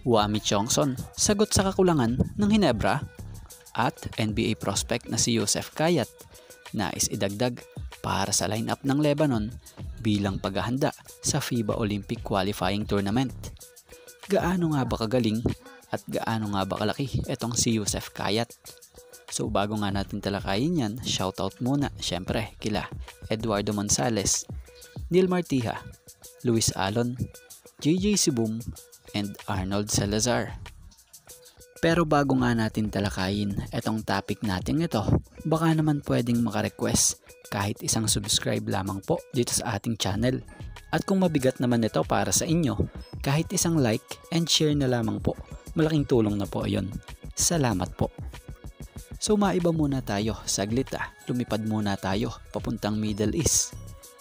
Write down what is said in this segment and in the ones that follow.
Wami Chongson, sagot sa kakulangan ng Hinebra. At NBA prospect na si Youssef Kayat, nais idagdag para sa lineup ng Lebanon bilang paghahanda sa FIBA Olympic Qualifying Tournament. Gaano nga ba kagaling at gaano nga ba kalaki itong si Youssef Kayat? So bago nga natin talakayin yan, shoutout muna syempre kila Eduardo Monsales, Neil Martiha, Luis Alon, JJ Sibum, and Arnold Salazar. Pero bago nga natin talakayin itong topic natin ito, baka naman pwedeng makarequest kahit isang subscribe lamang po dito sa ating channel. At kung mabigat naman ito para sa inyo, kahit isang like and share na lamang po, malaking tulong na po yon. Salamat po. So maiba muna tayo, saglit lumipad muna tayo papuntang Middle East.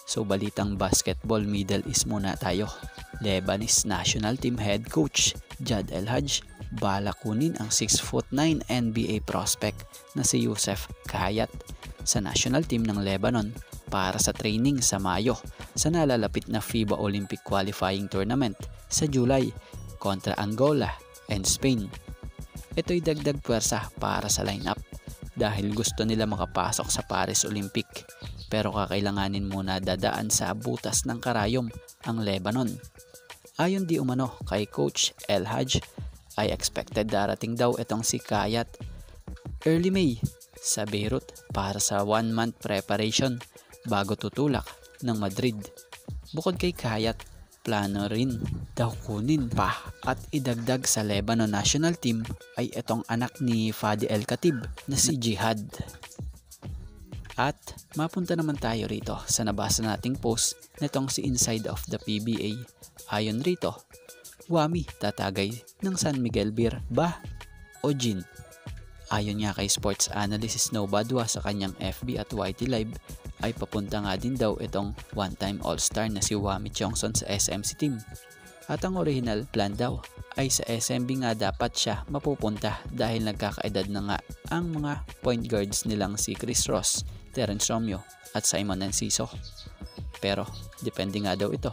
So balitang basketball Middle East muna tayo. Lebanese national team head coach Jad El-Haj balak kunin ang 6'9" NBA prospect na si Youssef Kayat sa national team ng Lebanon para sa training sa Mayo sa nalalapit na FIBA Olympic Qualifying Tournament sa July kontra Angola and Spain. Ito'y dagdag puwersa para sa lineup dahil gusto nila makapasok sa Paris Olympic, pero kakailanganin muna dadaan sa butas ng karayom ang Lebanon. Ayon di umano kay Coach El-Haj, ay expected darating daw itong si Kayat early May sa Beirut para sa 1-month preparation bago tutulak ng Madrid. Bukod kay Kayat, plano rin daw kunin pa at idagdag sa Lebanon national team ay itong anak ni Fadi El-Khatib na si Jihad. At mapunta naman tayo rito sa nabasa nating post nitong si Inside of the PBA. Ayon rito, Wami tatagay ng San Miguel Beer ba o Gin? Ayon nga kay sports analyst Snow Badwa sa kanyang FB at YT Live, ay papunta nga din daw itong one-time all-star na si Wami Chongson sa SMC team. At ang original plan daw ay sa SMB nga dapat siya mapupunta dahil nagkakaedad na nga ang mga point guards nilang si Chris Ross, Terence Romeo at Simon Enciso. Pero depende nga daw ito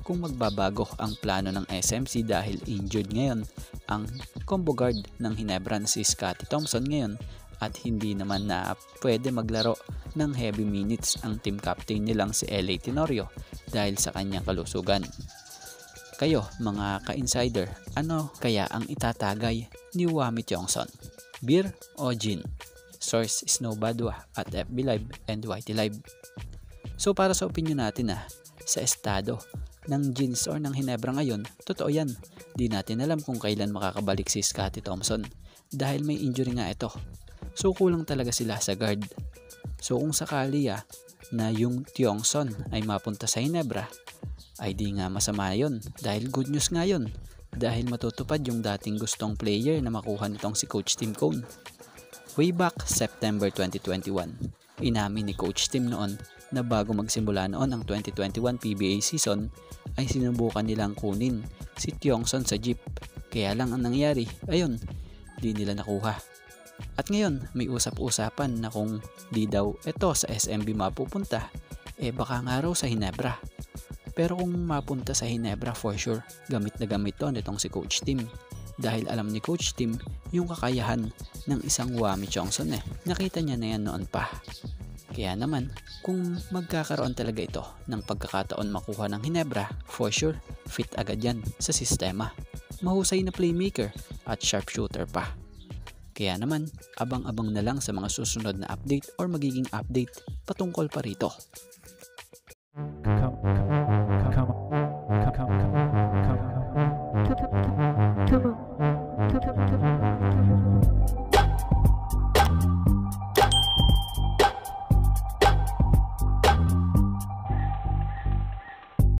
kung magbabago ang plano ng SMC dahil injured ngayon ang combo guard ng Hinebra na si Scottie Thompson ngayon at hindi naman na pwede maglaro ng heavy minutes ang team captain nilang si LA Tenorio dahil sa kanyang kalusugan. Kayo mga ka-insider, ano kaya ang itatagay ni Wami Chongson? Beer o Gin? Source Snow Badwa at FB Live and YT Live. So para sa opinion natin sa estado ng Gins or ng Hinebra ngayon, totoo yan. Di natin alam kung kailan makakabalik si Scottie Thompson dahil may injury nga ito. So kulang talaga sila sa guard. So kung sakali na yung Tiongson ay mapunta sa Hinebra, ay di nga masama yun dahil good news nga yun dahil matutupad yung dating gustong player na makuha nitong si Coach Tim Cone. Way back September 2021, inamin ni Coach Tim noon na bago magsimula noon ang 2021 PBA season ay sinubukan nilang kunin si Tiongson sa jeep. Kaya lang ang nangyari, ayun, di nila nakuha. At ngayon, may usap-usapan na kung di daw ito sa SMB mapupunta, baka nga raw sa Hinebra. Pero kung mapunta sa Hinebra for sure, gamit na gamit to nitong si Coach Tim. Dahil alam ni Coach Tim yung kakayahan ng isang Wami Chongson Nakita niya na yan noon pa. Kaya naman, kung magkakaroon talaga ito ng pagkakataon makuha ng Hinebra, for sure, fit agad yan sa sistema. Mahusay na playmaker at sharpshooter pa. Kaya naman, abang-abang na lang sa mga susunod na update or magiging update patungkol pa rito.